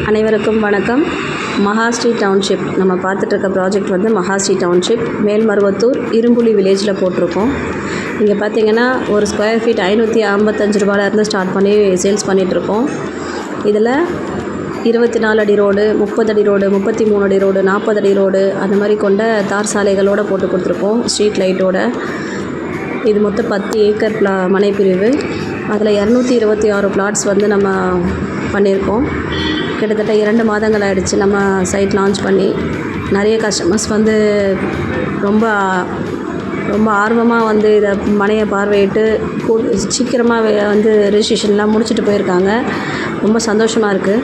அனைவருக்கும் வணக்கம். மகாஸ்ரீ டவுன்ஷிப் நம்ம பார்த்துட்ருக்க ப்ராஜெக்ட் வந்து மகாஸ்ரீ டவுன்ஷிப் மேல்மருவத்தூர் இரும்புலி வில்லேஜில் போட்டிருக்கோம். இங்கே பார்த்தீங்கன்னா ஒரு ஸ்கொயர் ஃபீட் 555 ரூபாயிலேருந்து ஸ்டார்ட் பண்ணி சேல்ஸ் பண்ணிகிட்ருக்கோம். இதில் 24 அடி ரோடு, 30 அடி ரோடு, 33 அடி ரோடு, 40 அடி ரோடு அந்த மாதிரி கொண்ட தார் சாலைகளோடு போட்டு கொடுத்துருக்கோம். ஸ்ட்ரீட் லைட்டோட. இது மொத்தம் 10 ஏக்கர் மனை பிரிவு. அதில் 226 பிளாட்ஸ் வந்து நம்ம பண்ணியிருக்கோம். கிட்டத்தட்ட 2 மாதங்கள் ஆகிடுச்சு நம்ம சைட் லான்ச் பண்ணி. நிறைய கஸ்டமர்ஸ் வந்து ரொம்ப ஆர்வமாக வந்து இதை மனையை பார்வையிட்டு சீக்கிரமாக வந்து ரெஜிஸ்ட்ரேஷன்லாம் முடிச்சுட்டு போயிருக்காங்க. ரொம்ப சந்தோஷமாக இருக்குது.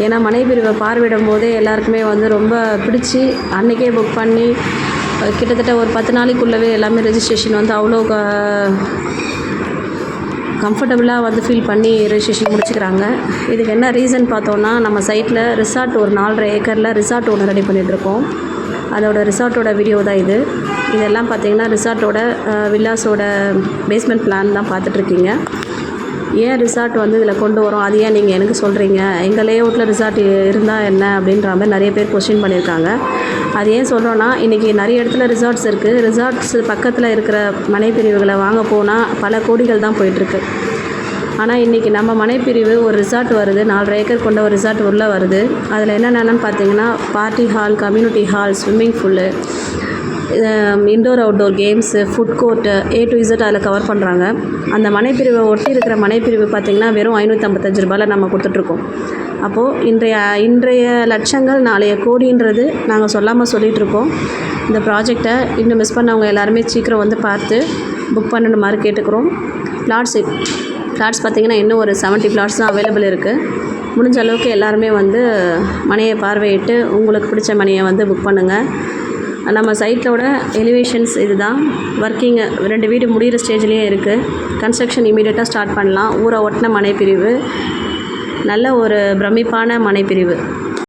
ஏன்னா மனை பிரிவை பார்வையிடும் போதே எல்லாருக்குமே வந்து ரொம்ப பிடிச்சி அன்றைக்கே புக் பண்ணி கிட்டத்தட்ட ஒரு 10 நாளைக்குள்ளவே எல்லாமே ரெஜிஸ்ட்ரேஷன் வந்து அவ்வளோ கம்ஃபர்டபுளாக வந்து ஃபீல் பண்ணி ரெஜிஸ்ட்ரேஷன் முடிச்சுக்கிறாங்க. இதுக்கு என்ன ரீசன் பார்த்தோன்னா, நம்ம சைட்டில் ரிசார்ட் ஒரு 4.5 ஏக்கரில் ரிசார்ட் ஒன்று ரெடி பண்ணிகிட்ருக்கோம். அதோட ரிசார்ட்டோட வீடியோ தான் இது. இதெல்லாம் பார்த்திங்கன்னா ரிசார்ட்டோட வில்லாஸோட பேஸ்மெண்ட் பிளான் தான் பார்த்துட்ருக்கீங்க. ஏன் ரிசார்ட் வந்து இதில் கொண்டு வரோம், அது ஏன் நீங்கள் எனக்கு சொல்கிறீங்க, எங்கள் லேஅவுட்டில் ரிசார்ட் இருந்தால் என்ன அப்படின்ற மாதிரி நிறைய பேர் கொஸ்டின் பண்ணியிருக்காங்க. அது ஏன் சொல்கிறோன்னா, இன்றைக்கி நிறைய இடத்துல ரிசார்ட்ஸ் இருக்குது. ரிசார்ட்ஸ் பக்கத்தில் இருக்கிற மனைப்பிரிவுகளை வாங்க போனால் பல கோடிகள் தான் போயிட்டுருக்கு. ஆனால் இன்றைக்கி நம்ம மனைப்பிரிவு ஒரு ரிசார்ட் வருது, 4.5 ஏக்கர் கொண்ட ஒரு ரிசார்ட் உள்ளே வருது. அதில் என்னென்னு பார்த்தீங்கன்னா, party hall, community hall, swimming pool, indoor outdoor games, food court, A to Z அதில் கவர் பண்ணுறாங்க. அந்த மனைப்பிரிவை ஒட்டி இருக்கிற மனைப்பிரிவு பார்த்திங்கன்னா வெறும் 555 ரூபாயில் நம்ம கொடுத்துட்ருக்கோம். அப்போது இன்றைய லட்சங்கள் நாளைய கோடின்றது நாங்கள் சொல்லாமல் சொல்லிகிட்ருக்கோம். இந்த ப்ராஜெக்டை இன்னும் மிஸ் பண்ணவங்க எல்லாருமே சீக்கிரம் வந்து பார்த்து புக் பண்ணணும் மாதிரி கேட்டுக்கிறோம். பிளாட்ஸ் பார்த்திங்கன்னா இன்னும் ஒரு 70 பிளாட்ஸ் தான் அவைலபிள் இருக்குது. முடிஞ்ச அளவுக்கு எல்லாருமே வந்து மனையை பார்வையிட்டு உங்களுக்கு பிடிச்ச மனையை வந்து புக் பண்ணுங்கள். நம்ம சைட்டோட எலிவேஷன்ஸ் இது தான். ஒர்க்கிங் 2 வீடு முடிகிற ஸ்டேஜ்லேயே இருக்குது. கன்ஸ்ட்ரக்ஷன் இமீடியட்டாக ஸ்டார்ட் பண்ணலாம். ஊரை ஒட்டின மனைப்பிரிவு, நல்ல ஒரு பிரமிப்பான மனைப்பிரிவு.